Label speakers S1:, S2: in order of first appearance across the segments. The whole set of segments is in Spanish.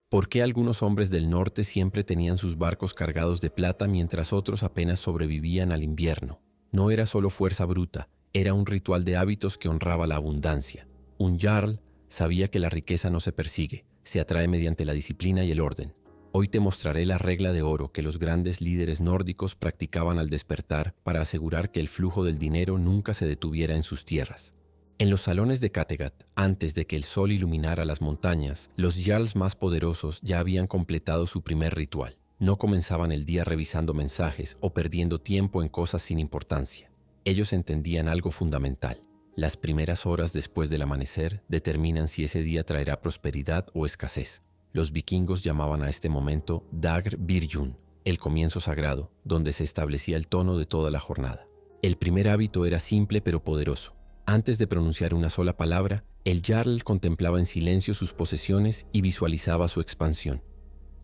S1: ¿Por qué algunos hombres del norte siempre tenían sus barcos cargados de plata mientras otros apenas sobrevivían al invierno? No era solo fuerza bruta, era un ritual de hábitos que honraba la abundancia. Un jarl sabía que la riqueza no se persigue, se atrae mediante la disciplina y el orden. Hoy te mostraré la regla de oro que los grandes líderes nórdicos practicaban al despertar para asegurar que el flujo del dinero nunca se detuviera en sus tierras. En los salones de Kattegat, antes de que el sol iluminara las montañas, los jarls más poderosos ya habían completado su primer ritual. No comenzaban el día revisando mensajes o perdiendo tiempo en cosas sin importancia. Ellos entendían algo fundamental. Las primeras horas después del amanecer determinan si ese día traerá prosperidad o escasez. Los vikingos llamaban a este momento Dagr Byrjun, el comienzo sagrado, donde se establecía el tono de toda la jornada. El primer hábito era simple pero poderoso. Antes de pronunciar una sola palabra, el jarl contemplaba en silencio sus posesiones y visualizaba su expansión.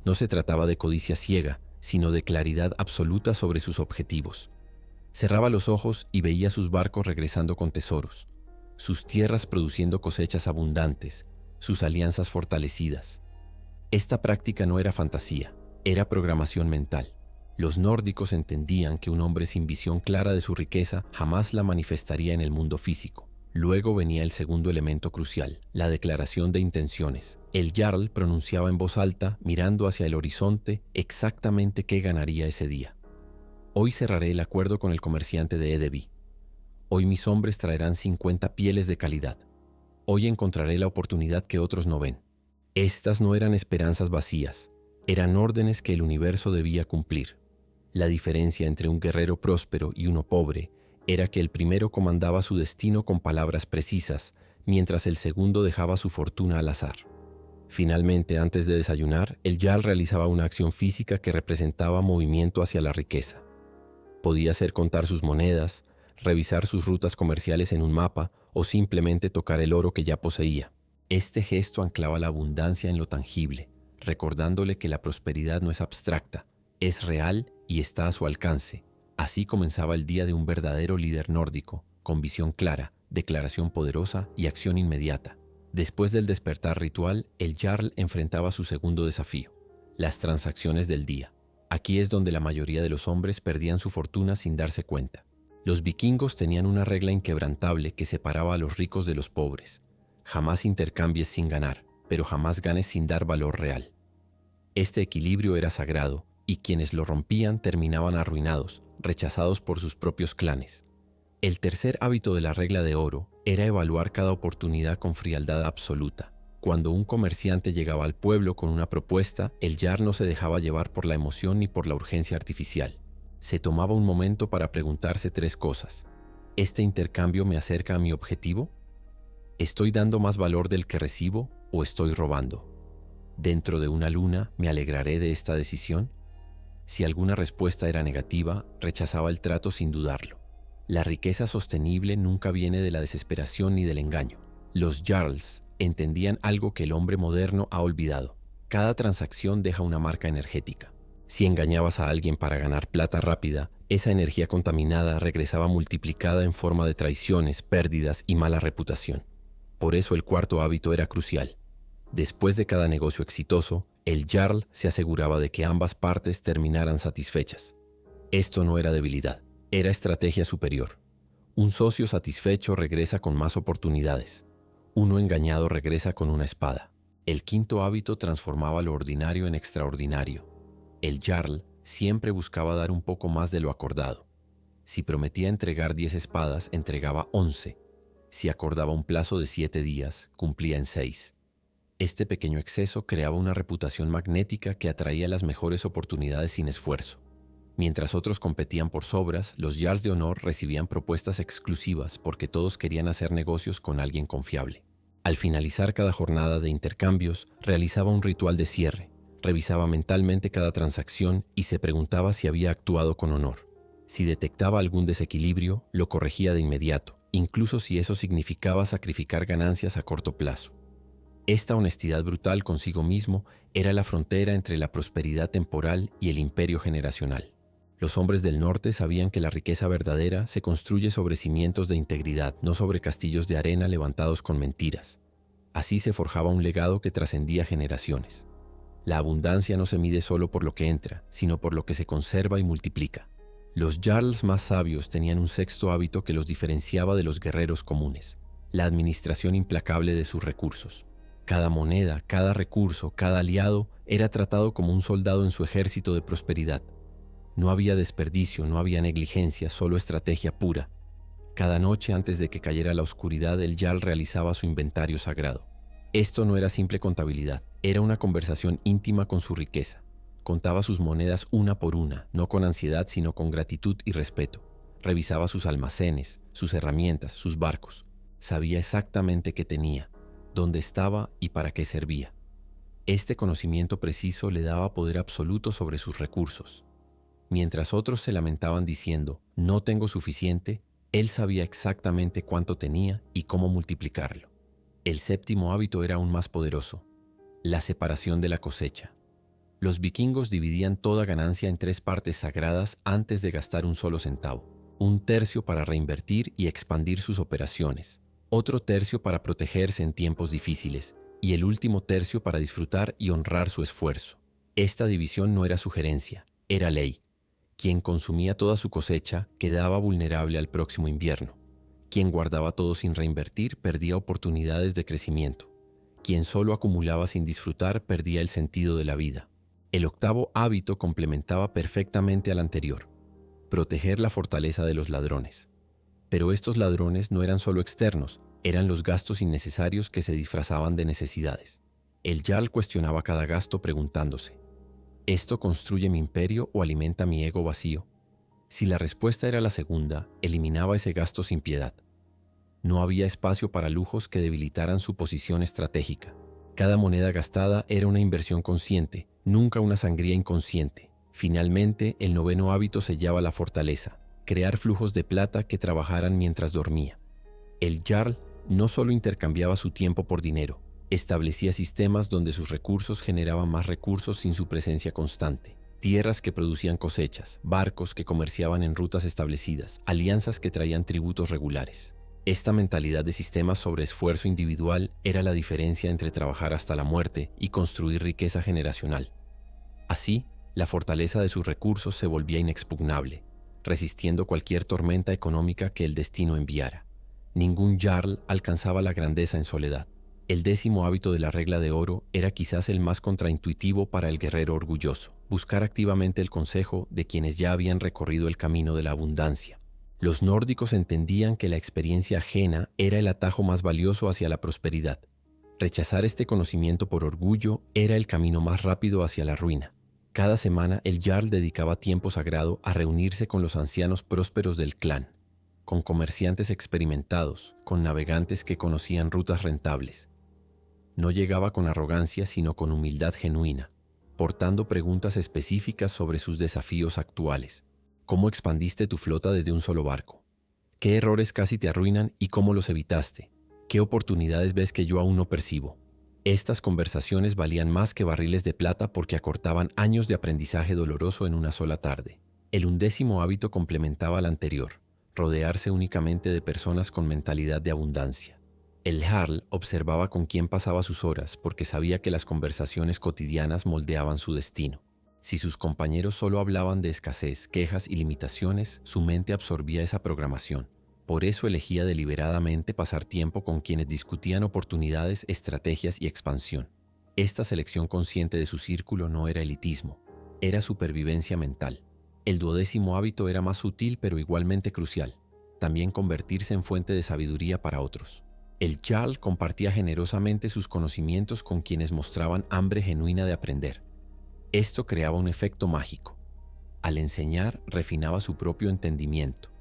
S1: No se trataba de codicia ciega, sino de claridad absoluta sobre sus objetivos. Cerraba los ojos y veía sus barcos regresando con tesoros, sus tierras produciendo cosechas abundantes, sus alianzas fortalecidas. Esta práctica no era fantasía, era programación mental. Los nórdicos entendían que un hombre sin visión clara de su riqueza jamás la manifestaría en el mundo físico. Luego venía el segundo elemento crucial, la declaración de intenciones. El jarl pronunciaba en voz alta, mirando hacia el horizonte, exactamente qué ganaría ese día. Hoy cerraré el acuerdo con el comerciante de Edeby. Hoy mis hombres traerán 50 pieles de calidad. Hoy encontraré la oportunidad que otros no ven. Estas no eran esperanzas vacías, eran órdenes que el universo debía cumplir. La diferencia entre un guerrero próspero y uno pobre era que el primero comandaba su destino con palabras precisas, mientras el segundo dejaba su fortuna al azar. Finalmente, antes de desayunar, el jarl realizaba una acción física que representaba movimiento hacia la riqueza. Podía ser contar sus monedas, revisar sus rutas comerciales en un mapa o simplemente tocar el oro que ya poseía. Este gesto anclaba la abundancia en lo tangible, recordándole que la prosperidad no es abstracta, es real y está a su alcance. Así comenzaba el día de un verdadero líder nórdico, con visión clara, declaración poderosa y acción inmediata. Después del despertar ritual, el jarl enfrentaba su segundo desafío, las transacciones del día. Aquí es donde la mayoría de los hombres perdían su fortuna sin darse cuenta. Los vikingos tenían una regla inquebrantable que separaba a los ricos de los pobres. Jamás intercambies sin ganar, pero jamás ganes sin dar valor real. Este equilibrio era sagrado, y quienes lo rompían terminaban arruinados, rechazados por sus propios clanes. El tercer hábito de la regla de oro era evaluar cada oportunidad con frialdad absoluta. Cuando un comerciante llegaba al pueblo con una propuesta, el jarl no se dejaba llevar por la emoción ni por la urgencia artificial. Se tomaba un momento para preguntarse 3 cosas. ¿Este intercambio me acerca a mi objetivo? ¿Estoy dando más valor del que recibo o estoy robando? ¿Dentro de una luna me alegraré de esta decisión? Si alguna respuesta era negativa, rechazaba el trato sin dudarlo. La riqueza sostenible nunca viene de la desesperación ni del engaño. Los jarls entendían algo que el hombre moderno ha olvidado. Cada transacción deja una marca energética. Si engañabas a alguien para ganar plata rápida, esa energía contaminada regresaba multiplicada en forma de traiciones, pérdidas y mala reputación. Por eso el cuarto hábito era crucial. Después de cada negocio exitoso, el jarl se aseguraba de que ambas partes terminaran satisfechas. Esto no era debilidad, era estrategia superior. Un socio satisfecho regresa con más oportunidades. Uno engañado regresa con una espada. El quinto hábito transformaba lo ordinario en extraordinario. El jarl siempre buscaba dar un poco más de lo acordado. Si prometía entregar 10 espadas, entregaba 11. Si acordaba un plazo de 7 días, cumplía en 6. Este pequeño exceso creaba una reputación magnética que atraía las mejores oportunidades sin esfuerzo. Mientras otros competían por sobras, los jarls de honor recibían propuestas exclusivas porque todos querían hacer negocios con alguien confiable. Al finalizar cada jornada de intercambios, realizaba un ritual de cierre, revisaba mentalmente cada transacción y se preguntaba si había actuado con honor. Si detectaba algún desequilibrio, lo corregía de inmediato, incluso si eso significaba sacrificar ganancias a corto plazo. Esta honestidad brutal consigo mismo era la frontera entre la prosperidad temporal y el imperio generacional. Los hombres del norte sabían que la riqueza verdadera se construye sobre cimientos de integridad, no sobre castillos de arena levantados con mentiras. Así se forjaba un legado que trascendía generaciones. La abundancia no se mide solo por lo que entra, sino por lo que se conserva y multiplica. Los jarls más sabios tenían un sexto hábito que los diferenciaba de los guerreros comunes: la administración implacable de sus recursos. Cada moneda, cada recurso, cada aliado era tratado como un soldado en su ejército de prosperidad. No había desperdicio, no había negligencia, solo estrategia pura. Cada noche antes de que cayera la oscuridad, el jarl realizaba su inventario sagrado. Esto no era simple contabilidad, era una conversación íntima con su riqueza. Contaba sus monedas una por una, no con ansiedad, sino con gratitud y respeto. Revisaba sus almacenes, sus herramientas, sus barcos. Sabía exactamente qué tenía, dónde estaba y para qué servía. Este conocimiento preciso le daba poder absoluto sobre sus recursos. Mientras otros se lamentaban diciendo, no tengo suficiente, él sabía exactamente cuánto tenía y cómo multiplicarlo. El séptimo hábito era aún más poderoso: la separación de la cosecha. Los vikingos dividían toda ganancia en 3 partes sagradas antes de gastar un solo centavo: un tercio para reinvertir y expandir sus operaciones, otro tercio para protegerse en tiempos difíciles y el último tercio para disfrutar y honrar su esfuerzo. Esta división no era sugerencia, era ley. Quien consumía toda su cosecha quedaba vulnerable al próximo invierno. Quien guardaba todo sin reinvertir perdía oportunidades de crecimiento. Quien solo acumulaba sin disfrutar perdía el sentido de la vida. El octavo hábito complementaba perfectamente al anterior: proteger la fortaleza de los ladrones. Pero estos ladrones no eran solo externos, eran los gastos innecesarios que se disfrazaban de necesidades. El jarl cuestionaba cada gasto preguntándose: ¿esto construye mi imperio o alimenta mi ego vacío? Si la respuesta era la segunda, eliminaba ese gasto sin piedad. No había espacio para lujos que debilitaran su posición estratégica. Cada moneda gastada era una inversión consciente, nunca una sangría inconsciente. Finalmente, el noveno hábito sellaba la fortaleza: crear flujos de plata que trabajaran mientras dormía. El jarl no solo intercambiaba su tiempo por dinero, establecía sistemas donde sus recursos generaban más recursos sin su presencia constante. Tierras que producían cosechas, barcos que comerciaban en rutas establecidas, alianzas que traían tributos regulares. Esta mentalidad de sistemas sobre esfuerzo individual era la diferencia entre trabajar hasta la muerte y construir riqueza generacional. Así, la fortaleza de sus recursos se volvía inexpugnable, resistiendo cualquier tormenta económica que el destino enviara. Ningún jarl alcanzaba la grandeza en soledad. El 10º hábito de la regla de oro era quizás el más contraintuitivo para el guerrero orgulloso: buscar activamente el consejo de quienes ya habían recorrido el camino de la abundancia. Los nórdicos entendían que la experiencia ajena era el atajo más valioso hacia la prosperidad. Rechazar este conocimiento por orgullo era el camino más rápido hacia la ruina. Cada semana el jarl dedicaba tiempo sagrado a reunirse con los ancianos prósperos del clan, con comerciantes experimentados, con navegantes que conocían rutas rentables. No llegaba con arrogancia, sino con humildad genuina, portando preguntas específicas sobre sus desafíos actuales. ¿Cómo expandiste tu flota desde un solo barco? ¿Qué errores casi te arruinan y cómo los evitaste? ¿Qué oportunidades ves que yo aún no percibo? Estas conversaciones valían más que barriles de plata porque acortaban años de aprendizaje doloroso en una sola tarde. El 11º hábito complementaba al anterior: rodearse únicamente de personas con mentalidad de abundancia. El jarl observaba con quién pasaba sus horas porque sabía que las conversaciones cotidianas moldeaban su destino. Si sus compañeros solo hablaban de escasez, quejas y limitaciones, su mente absorbía esa programación. Por eso elegía deliberadamente pasar tiempo con quienes discutían oportunidades, estrategias y expansión. Esta selección consciente de su círculo no era elitismo, era supervivencia mental. El 12º hábito era más sutil pero igualmente crucial: también convertirse en fuente de sabiduría para otros. El jarl compartía generosamente sus conocimientos con quienes mostraban hambre genuina de aprender. Esto creaba un efecto mágico. Al enseñar, refinaba su propio entendimiento.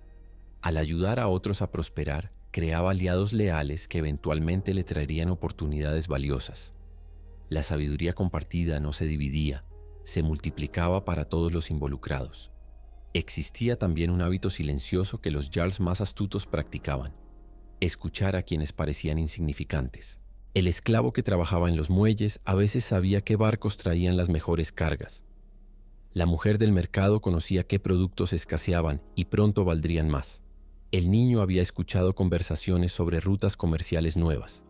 S1: Al ayudar a otros a prosperar, creaba aliados leales que eventualmente le traerían oportunidades valiosas. La sabiduría compartida no se dividía, se multiplicaba para todos los involucrados. Existía también un hábito silencioso que los jarls más astutos practicaban: escuchar a quienes parecían insignificantes. El esclavo que trabajaba en los muelles a veces sabía qué barcos traían las mejores cargas. La mujer del mercado conocía qué productos escaseaban y pronto valdrían más. El niño había escuchado conversaciones sobre rutas comerciales nuevas.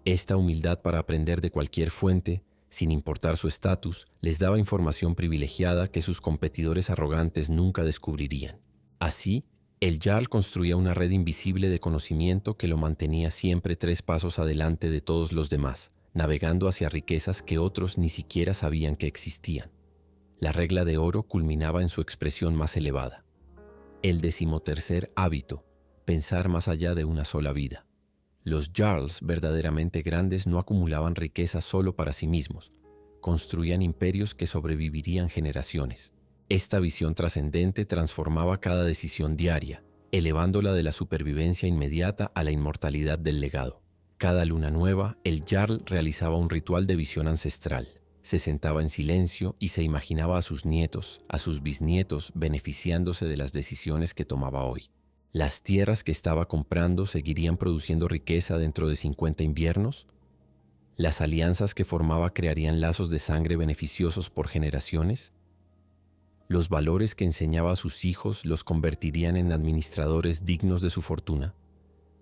S1: Esta humildad para aprender de cualquier fuente Sin importar su estatus, les daba información privilegiada que sus competidores arrogantes nunca descubrirían. Así, el Jarl construía una red invisible de conocimiento que lo mantenía siempre 3 pasos adelante de todos los demás, navegando hacia riquezas que otros ni siquiera sabían que existían. La regla de oro culminaba en su expresión más elevada. El 13º hábito: pensar más allá de una sola vida. Los Jarls verdaderamente grandes no acumulaban riqueza solo para sí mismos, construían imperios que sobrevivirían generaciones. Esta visión trascendente transformaba cada decisión diaria, elevándola de la supervivencia inmediata a la inmortalidad del legado. Cada luna nueva, el Jarl realizaba un ritual de visión ancestral. Se sentaba en silencio y se imaginaba a sus nietos, a sus bisnietos, beneficiándose de las decisiones que tomaba hoy. ¿Las tierras que estaba comprando seguirían produciendo riqueza dentro de 50 inviernos? ¿Las alianzas que formaba crearían lazos de sangre beneficiosos por generaciones? ¿Los valores que enseñaba a sus hijos los convertirían en administradores dignos de su fortuna?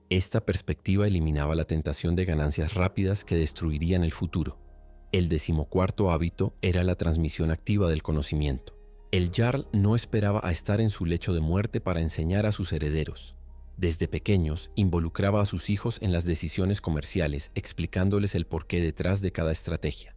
S1: Esta perspectiva eliminaba la tentación de ganancias rápidas que destruirían el futuro. El 14º hábito era la transmisión activa del conocimiento. El Jarl no esperaba a estar en su lecho de muerte para enseñar a sus herederos. Desde pequeños, involucraba a sus hijos en las decisiones comerciales, explicándoles el porqué detrás de cada estrategia.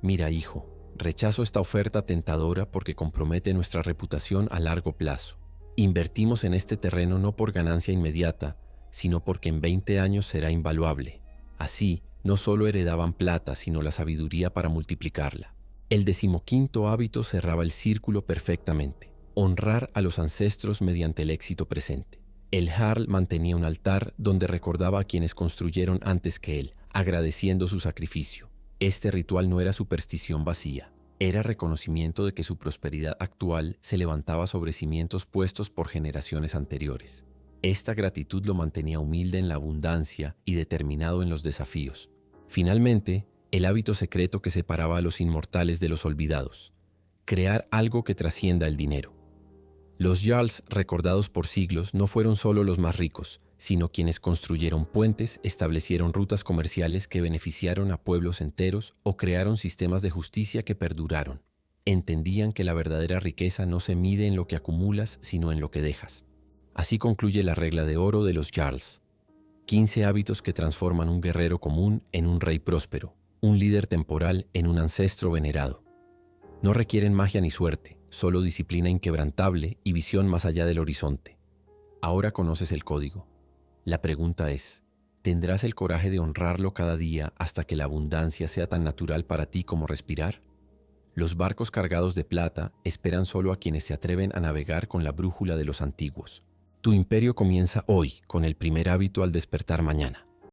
S1: Mira, hijo, rechazo esta oferta tentadora porque compromete nuestra reputación a largo plazo. Invertimos en este terreno no por ganancia inmediata, sino porque en 20 años será invaluable. Así, no solo heredaban plata, sino la sabiduría para multiplicarla. El 15º hábito cerraba el círculo perfectamente: honrar a los ancestros mediante el éxito presente. El Jarl mantenía un altar donde recordaba a quienes construyeron antes que él, agradeciendo su sacrificio. Este ritual no era superstición vacía, era reconocimiento de que su prosperidad actual se levantaba sobre cimientos puestos por generaciones anteriores. Esta gratitud lo mantenía humilde en la abundancia y determinado en los desafíos. Finalmente, el hábito secreto que separaba a los inmortales de los olvidados: crear algo que trascienda el dinero. Los Jarls, recordados por siglos, no fueron solo los más ricos, sino quienes construyeron puentes, establecieron rutas comerciales que beneficiaron a pueblos enteros o crearon sistemas de justicia que perduraron. Entendían que la verdadera riqueza no se mide en lo que acumulas, sino en lo que dejas. Así concluye la regla de oro de los Jarls. 15 hábitos que transforman un guerrero común en un rey próspero, un líder temporal en un ancestro venerado. No requieren magia ni suerte, solo disciplina inquebrantable y visión más allá del horizonte. Ahora conoces el código. La pregunta es: ¿tendrás el coraje de honrarlo cada día hasta que la abundancia sea tan natural para ti como respirar? Los barcos cargados de plata esperan solo a quienes se atreven a navegar con la brújula de los antiguos. Tu imperio comienza hoy con el primer hábito al despertar mañana.